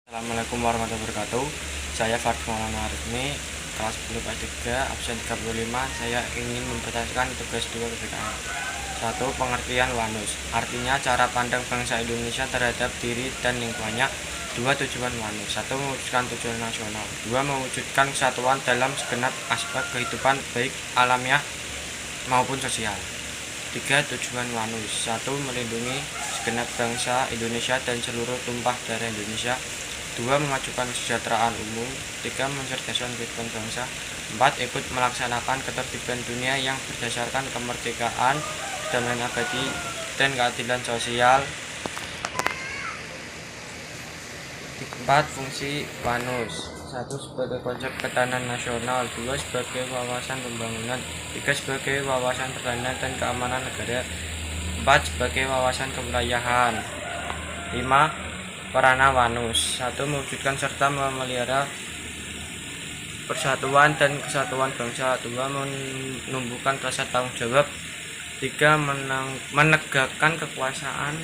Assalamualaikum warahmatullahi wabarakatuh. Saya Fardhu Maulana Arifni, kelas 10 kelas 3, absen 35. Saya ingin mempertanyakan tugas 2 PPKN. 1. Pengertian WANUS. Artinya cara pandang bangsa Indonesia terhadap diri dan lingkungannya. 2. Tujuan WANUS. 1. Mewujudkan tujuan nasional. 2. Mewujudkan kesatuan dalam segenap aspek kehidupan baik alamiah maupun sosial. 3. Tujuan WANUS. 1. Melindungi segenap bangsa Indonesia dan seluruh tumpah darah Indonesia. 2. Memajukan kesejahteraan umum. 3. Mencerdaskan kehidupan bangsa. 4. Ikut melaksanakan ketertiban dunia yang berdasarkan kemerdekaan, perdamaian abadi, dan keadilan sosial. 4. Fungsi WANUS. 1. Sebagai konsep ketahanan nasional. 2. Sebagai wawasan pembangunan. 3. Sebagai wawasan pertahanan dan keamanan negara. 4. Sebagai wawasan kewilayahan. 5. Peranan WANUS. 1. Mewujudkan serta memelihara persatuan dan kesatuan bangsa. 2. Menumbuhkan rasa tanggung jawab. 3. Menegakkan kekuasaan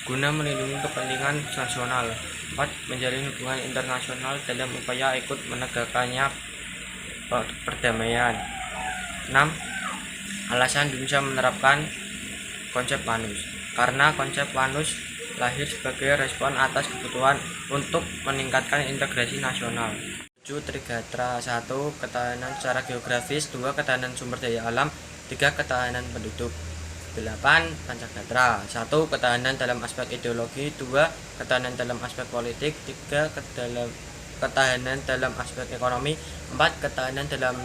guna melindungi kepentingan nasional. 4. Menjalin hubungan internasional dalam upaya ikut menegakkannya perdamaian. 6. Alasan Indonesia menerapkan konsep WANUS. Karena konsep WANUS lahir sebagai respon atas kebutuhan untuk meningkatkan integrasi nasional. 7. Trigatra. 1. Ketahanan secara geografis. 2. Ketahanan sumber daya alam. 3. Ketahanan penduduk. 8. Pancagatra. 1. Ketahanan dalam aspek ideologi. 2. Ketahanan dalam aspek politik. 3. Ketahanan dalam aspek ekonomi. 4. Ketahanan dalam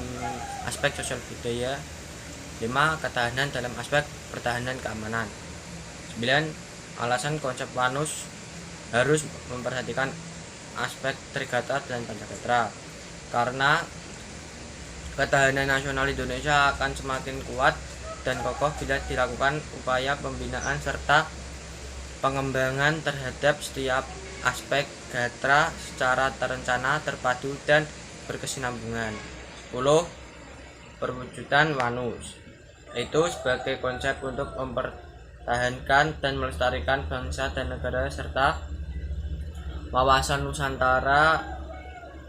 aspek sosial budaya. 5. Ketahanan dalam aspek pertahanan keamanan. 9. Alasan konsep WANUS harus memperhatikan aspek Trigatra dan Pancagatra. Karena ketahanan nasional Indonesia akan semakin kuat dan kokoh bila dilakukan upaya pembinaan serta pengembangan terhadap setiap aspek Gatra secara terencana, terpadu, dan berkesinambungan. 10. Perwujudan WANUS, itu sebagai konsep untuk mempertahankan dan melestarikan bangsa dan negara serta wawasan Nusantara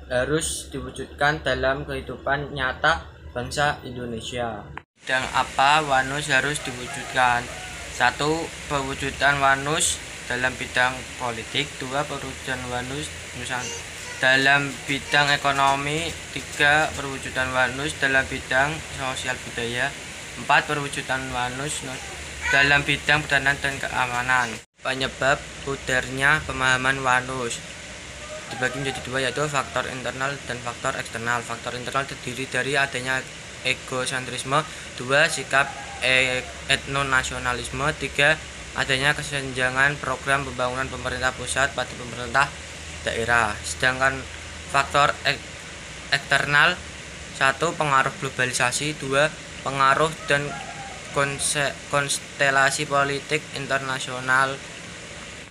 harus diwujudkan dalam kehidupan nyata bangsa Indonesia. Dan apa WANUS harus diwujudkan? 1. Perwujudan WANUS dalam bidang politik. 2. Perwujudan WANUS dalam bidang ekonomi. 3. Perwujudan WANUS dalam bidang sosial budaya. 4. Perwujudan WANUS dalam bidang pertahanan dan keamanan. Penyebab pudarnya pemahaman WANUS dibagi menjadi dua, yaitu faktor internal dan faktor eksternal. Faktor internal terdiri dari adanya egosentrisme. 2. Sikap etnonasionalisme. 3. Adanya kesenjangan program pembangunan pemerintah pusat pada pemerintah daerah. Sedangkan faktor eksternal: 1. Pengaruh globalisasi. 2. Pengaruh dan konstelasi politik internasional.